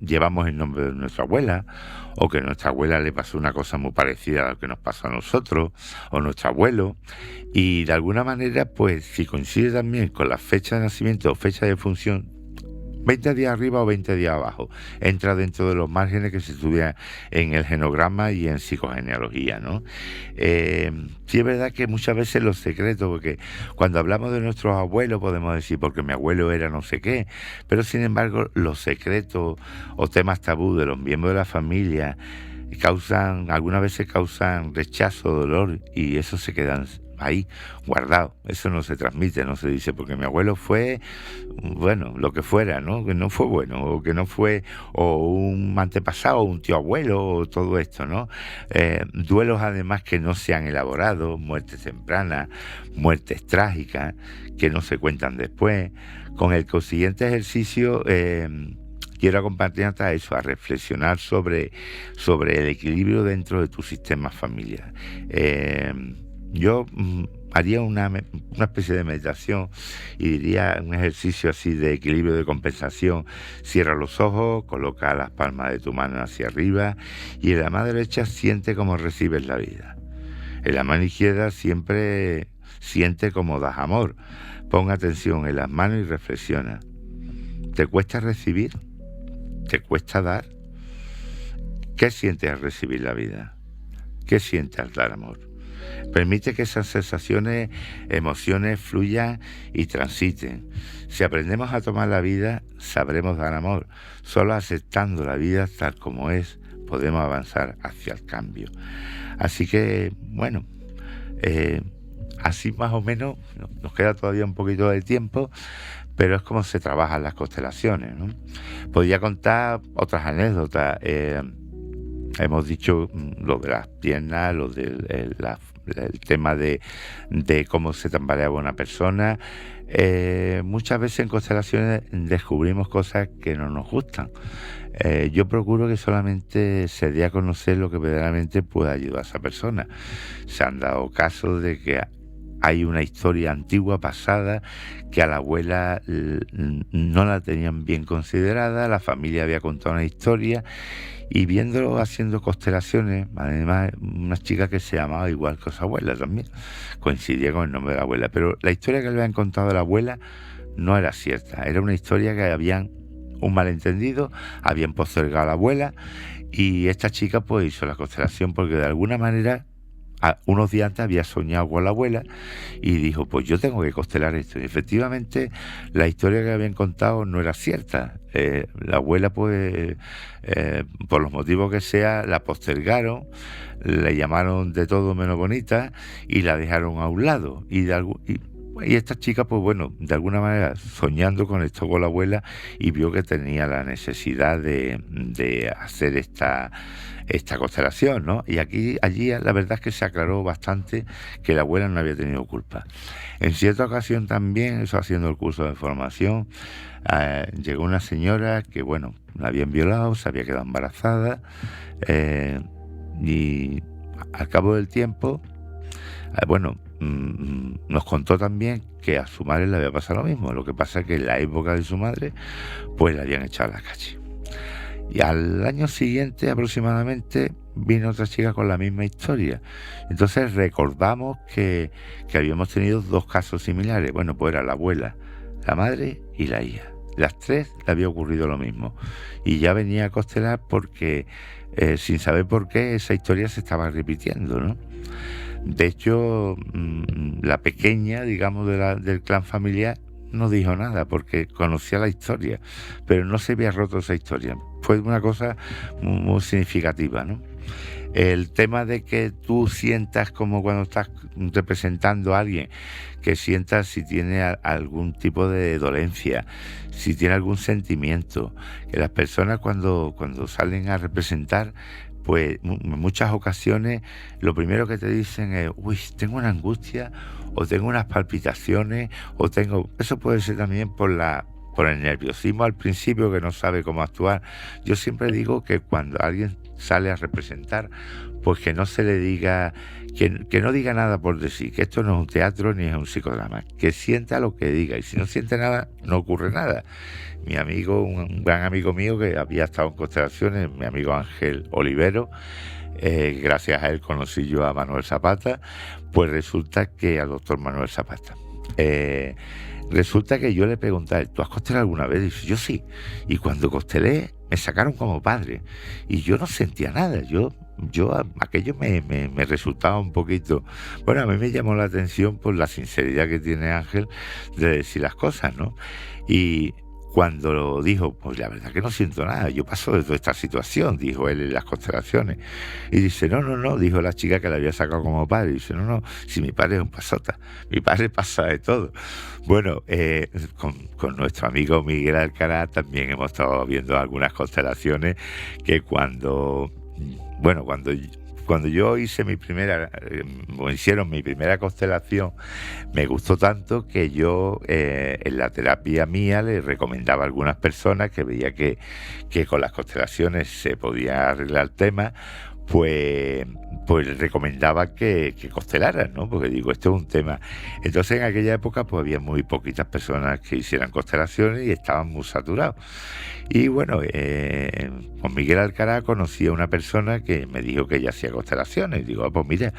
llevamos el nombre de nuestra abuela, o que a nuestra abuela le pasó una cosa muy parecida a lo que nos pasó a nosotros, o nuestro abuelo, y de alguna manera, pues si coincide también con la fecha de nacimiento o fecha de función, 20 días arriba o 20 días abajo, entra dentro de los márgenes que se estudian en el genograma y en psicogenealogía, ¿no? Sí es verdad que muchas veces los secretos, porque cuando hablamos de nuestros abuelos podemos decir porque mi abuelo era no sé qué, pero sin embargo los secretos o temas tabú de los miembros de la familia algunas veces causan rechazo, dolor, y eso se quedan ahí guardado. Eso no se transmite, no se dice porque mi abuelo fue, bueno, lo que fuera, ¿no? Que no fue bueno, o que no fue, o un antepasado, o un tío abuelo, o todo esto, ¿no? Duelos además que no se han elaborado, muertes tempranas, muertes trágicas, que no se cuentan después. Con el consiguiente ejercicio quiero acompañarte a eso, a reflexionar sobre el equilibrio dentro de tu sistema familiar. Yo haría una especie de meditación y diría un ejercicio así de equilibrio, de compensación. Cierra los ojos, coloca las palmas de tu mano hacia arriba y en la mano derecha siente cómo recibes la vida. En la mano izquierda siempre siente cómo das amor. Pon atención en las manos y reflexiona. ¿Te cuesta recibir? ¿Te cuesta dar? ¿Qué sientes al recibir la vida? ¿Qué sientes al dar amor? Permite que esas sensaciones, emociones fluyan y transiten. Si aprendemos a tomar la vida, sabremos dar amor. Solo aceptando la vida tal como es, podemos avanzar hacia el cambio. Así que, bueno, así más o menos, nos queda todavía un poquito de tiempo, pero es como se trabajan las constelaciones, ¿no? Podría contar otras anécdotas. Hemos dicho lo de las piernas, lo de el tema de cómo se tambaleaba una persona. Muchas veces en constelaciones descubrimos cosas que no nos gustan. Yo procuro que solamente se dé a conocer lo que verdaderamente pueda ayudar a esa persona. Se han dado casos de que hay una historia antigua, pasada, que a la abuela no la tenían bien considerada, la familia había contado una historia, y viéndolo haciendo constelaciones, además una chica que se llamaba igual que su abuela también, coincidía con el nombre de la abuela, pero la historia que le habían contado de la abuela no era cierta, era una historia que habían un malentendido, habían postergado a la abuela, y esta chica pues hizo la constelación porque de alguna manera unos días antes había soñado con la abuela y dijo, pues yo tengo que constelar esto. Y efectivamente la historia que habían contado no era cierta. La abuela pues por los motivos que sea la postergaron, le llamaron de todo menos bonita y la dejaron a un lado. Y esta chica, pues bueno, de alguna manera soñando conectó con la abuela y vio que tenía la necesidad de hacer esta constelación, ¿no? Y allí la verdad es que se aclaró bastante que la abuela no había tenido culpa. En cierta ocasión también, eso haciendo el curso de formación, llegó una señora que, bueno, la habían violado, se había quedado embarazada, y al cabo del tiempo, nos contó también que a su madre le había pasado lo mismo. Lo que pasa es que en la época de su madre, pues la habían echado a la calle. Y al año siguiente aproximadamente vino otra chica con la misma historia. Entonces recordamos que habíamos tenido dos casos similares. Bueno, pues era la abuela, la madre y la hija. Las tres le había ocurrido lo mismo. Y ya venía a constelar porque, sin saber por qué, esa historia se estaba repitiendo, ¿no? De hecho, la pequeña, digamos, del clan familiar no dijo nada porque conocía la historia, pero no se había roto esa historia. Fue una cosa muy significativa, ¿no? El tema de que tú sientas como cuando estás representando a alguien, que sientas si tiene algún tipo de dolencia, si tiene algún sentimiento, que las personas cuando salen a representar, pues en muchas ocasiones lo primero que te dicen es, uy, tengo una angustia, o tengo unas palpitaciones, o tengo... Eso puede ser también por el nerviosismo al principio, que no sabe cómo actuar. Yo siempre digo que cuando alguien sale a representar, pues que no se le diga, que no diga nada por decir, que esto no es un teatro ni es un psicodrama, que sienta lo que diga, y si no siente nada, no ocurre nada. Mi amigo, un gran amigo mío que había estado en constelaciones, mi amigo Ángel Olivero, gracias a él conocí yo a Manuel Zapata, pues resulta que al doctor Manuel Zapata. Resulta que yo le preguntaba, ¿tú has constelado alguna vez? Y dice, yo sí. Y cuando constelé, me sacaron como padre. Y yo no sentía nada. Yo aquello me resultaba un poquito... Bueno, a mí me llamó la atención por la sinceridad que tiene Ángel de decir las cosas, ¿no? Y cuando lo dijo, pues la verdad que no siento nada, yo paso de toda esta situación, dijo él en las constelaciones. Y dice, no, dijo la chica que la había sacado como padre, y dice, no, si mi padre es un pasota, mi padre pasa de todo. Bueno, con nuestro amigo Miguel Alcaraz también hemos estado viendo algunas constelaciones que cuando yo hice hicieron mi primera constelación, me gustó tanto que yo en la terapia mía le recomendaba a algunas personas que veía que con las constelaciones se podía arreglar el tema, pues les recomendaba que constelaran, ¿no? Porque digo, esto es un tema. Entonces en aquella época pues había muy poquitas personas que hicieran constelaciones y estaban muy saturados. Y bueno, con Miguel Alcaraz conocí a una persona que me dijo que ella hacía constelaciones. Y digo, pues mira,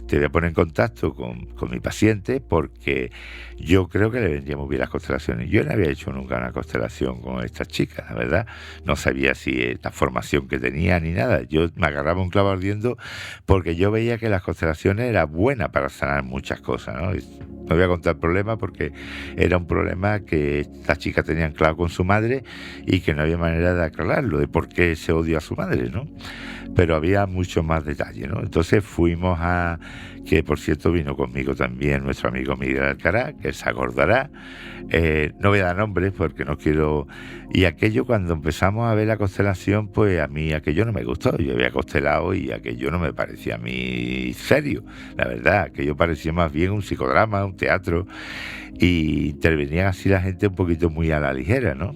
te voy a poner en contacto con mi paciente porque yo creo que le vendría muy bien las constelaciones. Yo no había hecho nunca una constelación con esta chica, la verdad. No sabía si la formación que tenía ni nada. Yo me agarraba un clavo ardiendo porque yo veía que las constelaciones eran buenas para sanar muchas cosas, ¿no? No voy a contar el problema porque era un problema que esta chica tenía claro con su madre y que no había manera de aclararlo, de por qué se odia a su madre, ¿no? Pero había mucho más detalle, ¿no? Entonces fuimos que por cierto vino conmigo también nuestro amigo Miguel Alcaraz, que se acordará. No voy a dar nombres porque no quiero... Y aquello, cuando empezamos a ver la constelación, pues a mí aquello no me gustó. Yo había constelado invitado y aquello no me parecía a mí serio, la verdad, aquello parecía más bien un psicodrama, un teatro, y intervenían así la gente un poquito muy a la ligera, ¿no?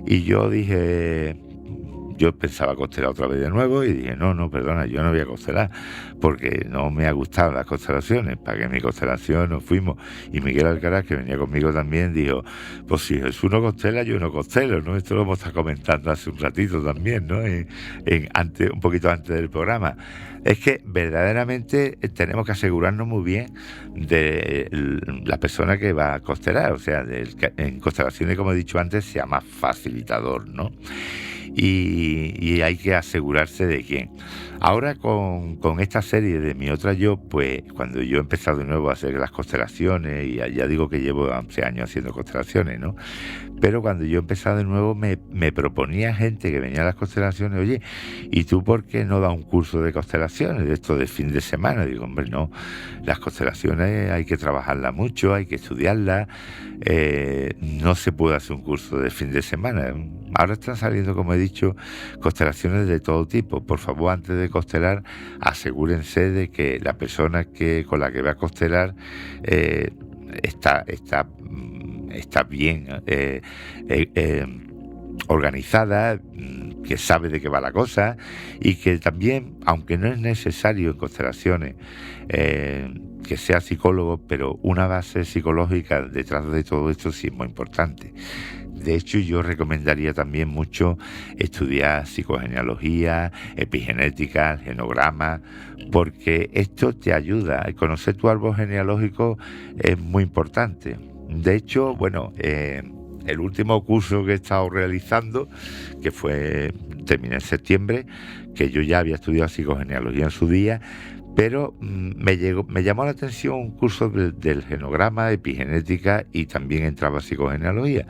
Y yo dije... Yo pensaba constelar otra vez de nuevo y dije, no, perdona, yo no voy a constelar porque no me ha gustado las constelaciones. Pagué mi constelación, nos fuimos. Y Miguel Alcaraz, que venía conmigo también, dijo, pues si Jesús no constela, yo no constelo, ¿no? Esto lo hemos estado comentando hace un ratito también, ¿no? Un poquito antes del programa. Es que verdaderamente tenemos que asegurarnos muy bien de la persona que va a constelar. O sea, en constelaciones, como he dicho antes, se llama facilitador, ¿no? Y hay que asegurarse de quién. Ahora con esta serie de Mi Otra Yo, pues cuando yo he empezado de nuevo a hacer las constelaciones, y ya digo que llevo 11 años haciendo constelaciones, ¿no? Pero cuando yo he empezado de nuevo me proponía gente que venía a las constelaciones, oye, ¿y tú por qué no das un curso de constelaciones, de esto de fin de semana? Digo, hombre, no, las constelaciones hay que trabajarlas mucho, hay que estudiarlas, no se puede hacer un curso de fin de semana. Ahora están saliendo, como he dicho, constelaciones de todo tipo. Por favor, antes de constelar, asegúrense de que la persona con la que va a constelar está bien organizada, que sabe de qué va la cosa, y que también, aunque no es necesario en constelaciones que sea psicólogo, pero una base psicológica detrás de todo esto sí es muy importante. De hecho, yo recomendaría también mucho estudiar psicogenealogía, epigenética, genograma, porque esto te ayuda. Conocer tu árbol genealógico es muy importante. De hecho, bueno, el último curso que he estado realizando, que terminé en septiembre, que yo ya había estudiado psicogenealogía en su día, pero me llamó la atención un curso del genograma, epigenética, y también entraba psicogenealogía.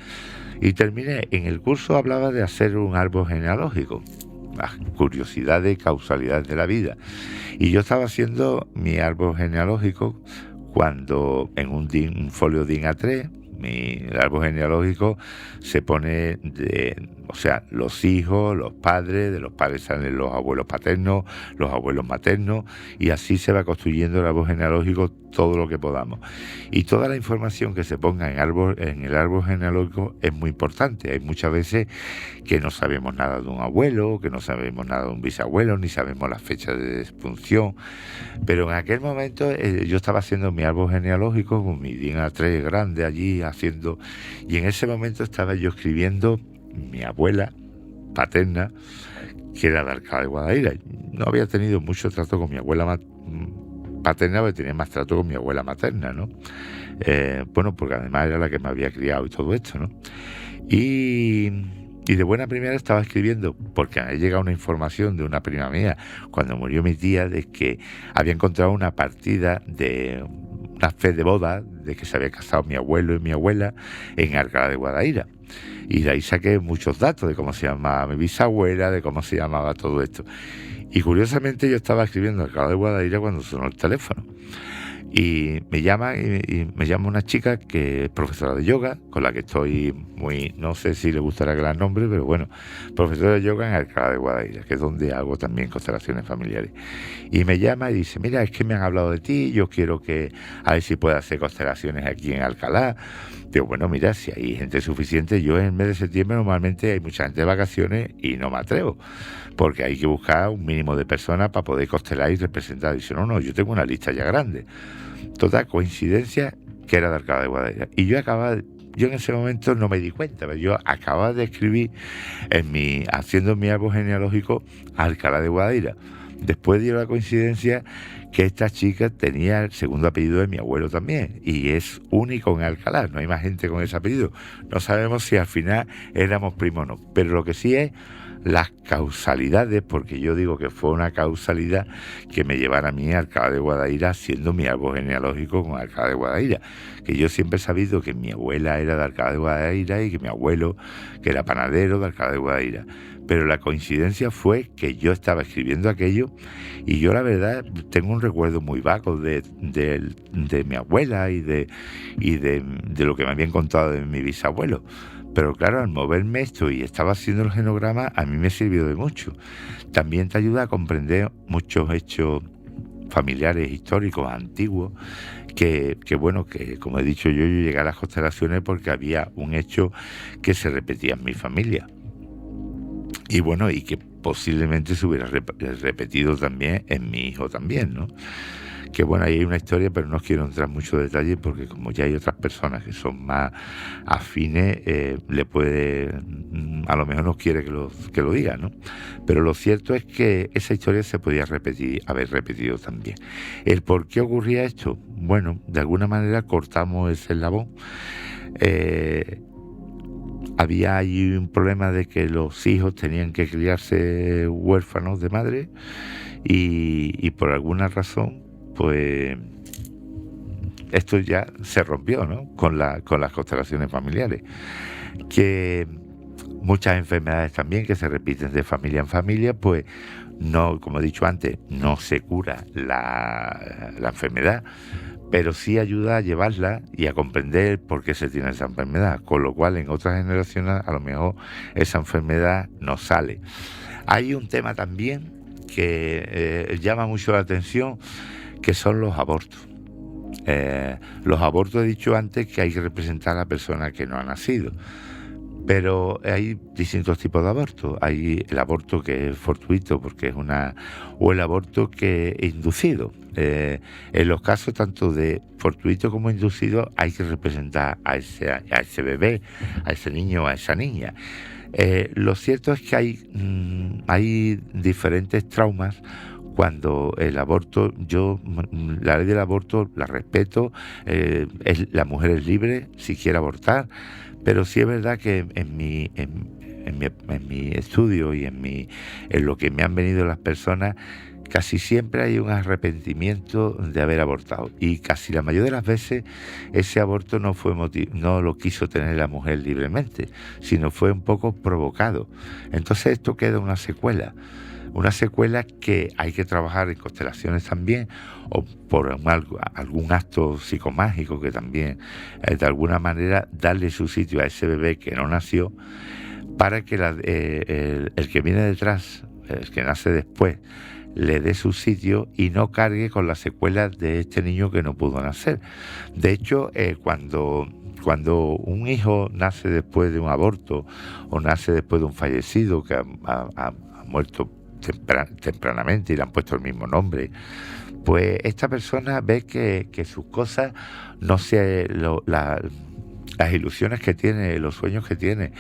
Y terminé, en el curso hablaba de hacer un árbol genealógico, las curiosidades y causalidades de la vida. Y yo estaba haciendo mi árbol genealógico cuando en un folio DIN A3, el árbol genealógico se pone o sea, los hijos, los padres, de los padres salen los abuelos paternos, los abuelos maternos, y así se va construyendo el árbol genealógico todo lo que podamos. Y toda la información que se ponga en el árbol genealógico es muy importante. Hay muchas veces que no sabemos nada de un abuelo, que no sabemos nada de un bisabuelo, ni sabemos la fecha de defunción. Pero en aquel momento yo estaba haciendo mi árbol genealógico con mi DIN A3 grande allí haciendo, y en ese momento estaba yo escribiendo mi abuela paterna, que era de Alcalá de Guadaira. No había tenido mucho trato con mi abuela paterna, pero tenía más trato con mi abuela materna, ¿no? Bueno, porque además era la que me había criado y todo esto, ¿no? Y de buena primera estaba escribiendo, porque me llegado una información de una prima mía, cuando murió mi tía, de que había encontrado una partida de una fe de boda, de que se había casado mi abuelo y mi abuela en Alcalá de Guadaira. Y de ahí saqué muchos datos de cómo se llamaba mi bisabuela, de cómo se llamaba todo esto. Y curiosamente yo estaba escribiendo Alcalá de Guadaira cuando sonó el teléfono. Y me llama una chica que es profesora de yoga, con la que estoy no sé si le gustará que la nombre, pero bueno, profesora de yoga en Alcalá de Guadaira, que es donde hago también constelaciones familiares. Y me llama y dice, mira, es que me han hablado de ti, yo quiero a ver si puedo hacer constelaciones aquí en Alcalá. Digo, bueno, mira, si hay gente suficiente, yo en el mes de septiembre normalmente hay mucha gente de vacaciones y no me atrevo, porque hay que buscar un mínimo de personas para poder constelar y representar. Dice, no, yo tengo una lista ya grande. Total coincidencia que era de Alcalá de Guadaira. Y yo en ese momento no me di cuenta, pero yo acababa de escribir haciendo mi árbol genealógico Alcalá de Guadaira. Después dio la coincidencia que esta chica tenía el segundo apellido de mi abuelo también, y es único en Alcalá, no hay más gente con ese apellido. No sabemos si al final éramos primos o no, pero lo que sí es las causalidades, porque yo digo que fue una causalidad que me llevara a mí a Alcalá de Guadaira haciendo mi árbol genealógico con Alcalá de Guadaira, que yo siempre he sabido que mi abuela era de Alcalá de Guadaira y que mi abuelo, que era panadero, de Alcalá de Guadaira. Pero la coincidencia fue que yo estaba escribiendo aquello y yo la verdad tengo un recuerdo muy vago de mi abuela y de lo que me habían contado de mi bisabuelo. Pero claro, al moverme esto y estaba haciendo el genograma, a mí me sirvió de mucho. También te ayuda a comprender muchos hechos familiares, históricos, antiguos, que como he dicho yo llegué a las constelaciones porque había un hecho que se repetía en mi familia. Y bueno, y que posiblemente se hubiera repetido también en mi hijo también, ¿no? Que bueno, ahí hay una historia, pero no quiero entrar en mucho detalle porque como ya hay otras personas que son más afines, le puede, a lo mejor no quiere que lo diga, ¿no? Pero lo cierto es que esa historia se podía haber repetido también. ¿El por qué ocurría esto? Bueno, de alguna manera cortamos ese eslabón. Había ahí un problema de que los hijos tenían que criarse huérfanos de madre y por alguna razón pues esto ya se rompió, ¿no? con las constelaciones familiares, que muchas enfermedades también que se repiten de familia en familia, pues no, como he dicho antes, no se cura la enfermedad, pero sí ayuda a llevarla y a comprender por qué se tiene esa enfermedad, con lo cual en otras generaciones a lo mejor esa enfermedad no sale. Hay un tema también que llama mucho la atención, que son los abortos. Los abortos, he dicho antes que hay que representar a la persona que no ha nacido, pero hay distintos tipos de abortos. Hay el aborto que es fortuito porque es o el aborto que es inducido. En los casos tanto de fortuito como inducido hay que representar a ese bebé, a ese niño o a esa niña. Lo cierto es que hay diferentes traumas. Cuando el aborto, la ley del aborto la respeto, la mujer es libre si quiere abortar, pero sí es verdad que en mi estudio y en lo que me han venido las personas, casi siempre hay un arrepentimiento de haber abortado, y casi la mayoría de las veces ese aborto no lo quiso tener la mujer libremente, sino fue un poco provocado. Entonces esto queda una secuela que hay que trabajar en constelaciones también, o por algún acto psicomágico que también, de alguna manera, darle su sitio a ese bebé que no nació, para que el que viene detrás, el que nace después, le dé su sitio y no cargue con las secuelas de este niño que no pudo nacer. De hecho, cuando un hijo nace después de un aborto o nace después de un fallecido que ha muerto tempranamente y le han puesto el mismo nombre, pues esta persona ve que sus cosas las ilusiones que tiene, los sueños que tiene,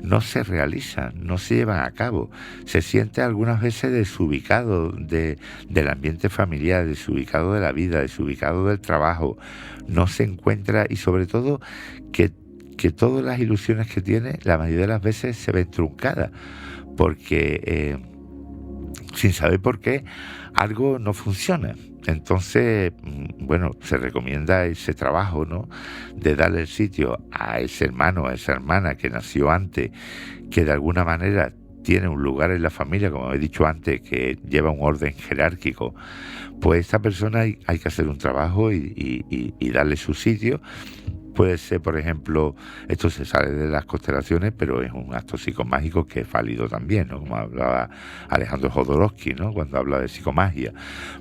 no se realizan, no se llevan a cabo. Se siente algunas veces desubicado del ambiente familiar, desubicado de la vida, desubicado del trabajo. No se encuentra, y sobre todo que todas las ilusiones que tiene, la mayoría de las veces se ven truncadas, porque sin saber por qué algo no funciona. Entonces, bueno, se recomienda ese trabajo, ¿no?, de darle el sitio a ese hermano, a esa hermana que nació antes, que de alguna manera tiene un lugar en la familia, como he dicho antes, que lleva un orden jerárquico. Pues esta persona hay que hacer un trabajo y darle su sitio. Puede ser, por ejemplo, esto se sale de las constelaciones, pero es un acto psicomágico que es válido también, ¿no?, como hablaba Alejandro Jodorowsky, ¿no?, cuando habla de psicomagia.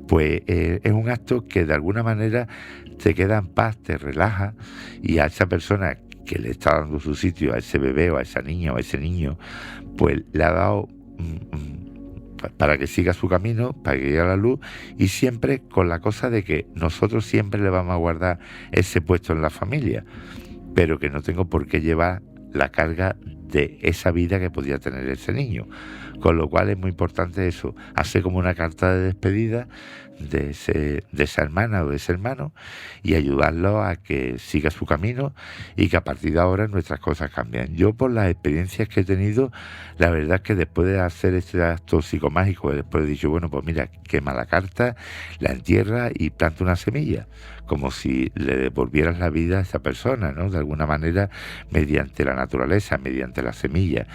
Pues es un acto que de alguna manera te queda en paz, te relaja, y a esa persona que le está dando su sitio, a ese bebé o a esa niña o a ese niño, pues le ha dado para que siga su camino, para que llegue a la luz, y siempre con la cosa de que nosotros siempre le vamos a guardar ese puesto en la familia, pero que no tengo por qué llevar la carga de esa vida que podía tener ese niño. Con lo cual es muy importante eso, hacer como una carta de despedida de esa hermana o de ese hermano, y ayudarlo a que siga su camino y que a partir de ahora nuestras cosas cambian. Yo, por las experiencias que he tenido, la verdad es que después de hacer este acto psicomágico, después he dicho, bueno, pues mira, quema la carta, la entierra y planta una semilla, como si le devolvieras la vida a esa persona, ¿no?, de alguna manera, mediante la naturaleza, mediante la semilla.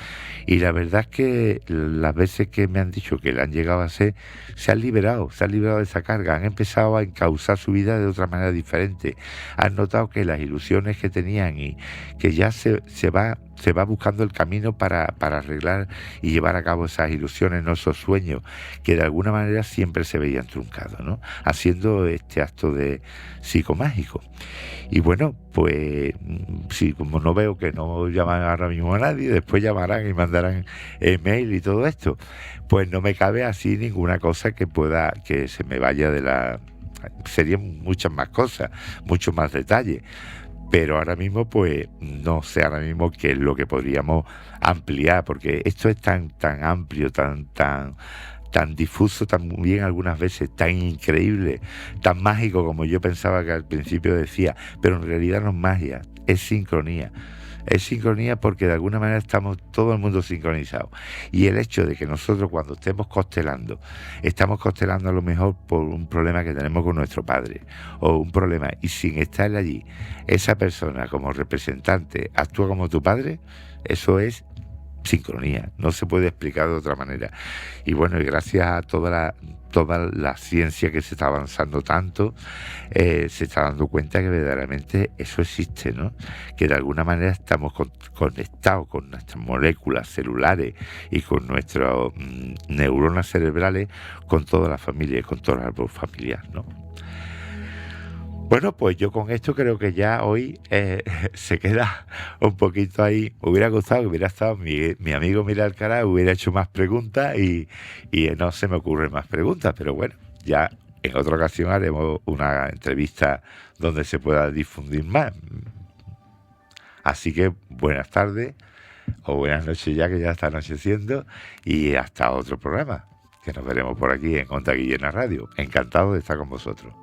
Y la verdad es que las veces que me han dicho que la han llegado a hacer, se han liberado de esa carga, han empezado a encauzar su vida de otra manera diferente. Han notado que las ilusiones que tenían y que ya se va se va buscando el camino para arreglar y llevar a cabo esas ilusiones, ¿no? Esos sueños que de alguna manera siempre se veían truncados, ¿no? Haciendo este acto de psicomágico. Y bueno, pues sí, como no veo que no llaman ahora mismo a nadie, después llamarán y mandarán email y todo esto, pues no me cabe así ninguna cosa que se me vaya de la... Serían muchas más cosas, muchos más detalles. Pero ahora mismo, pues, no sé ahora mismo qué es lo que podríamos ampliar, porque esto es tan amplio, tan difuso, también algunas veces tan increíble, tan mágico como yo pensaba que al principio decía, pero en realidad no es magia, es sincronía. Es sincronía porque de alguna manera estamos todo el mundo sincronizado. Y el hecho de que nosotros cuando estemos constelando, estamos constelando a lo mejor por un problema que tenemos con nuestro padre, o un problema, y sin estar allí, esa persona como representante actúa como tu padre, eso es sincronía, no se puede explicar de otra manera. Y bueno, y gracias a toda la ciencia que se está avanzando tanto, se está dando cuenta que verdaderamente eso existe, ¿no? Que de alguna manera estamos conectados con nuestras moléculas celulares y con nuestras neuronas cerebrales, con toda la familia y con todo el árbol familiar, ¿no? Bueno, pues yo con esto creo que ya hoy se queda un poquito ahí. Me hubiera gustado que hubiera estado mi amigo Miguel Alcaraz, hubiera hecho más preguntas y no se me ocurren más preguntas, pero bueno, ya en otra ocasión haremos una entrevista donde se pueda difundir más. Así que buenas tardes o buenas noches ya, que ya está anocheciendo, y hasta otro programa, que nos veremos por aquí en Onda Guillena Radio. Encantado de estar con vosotros.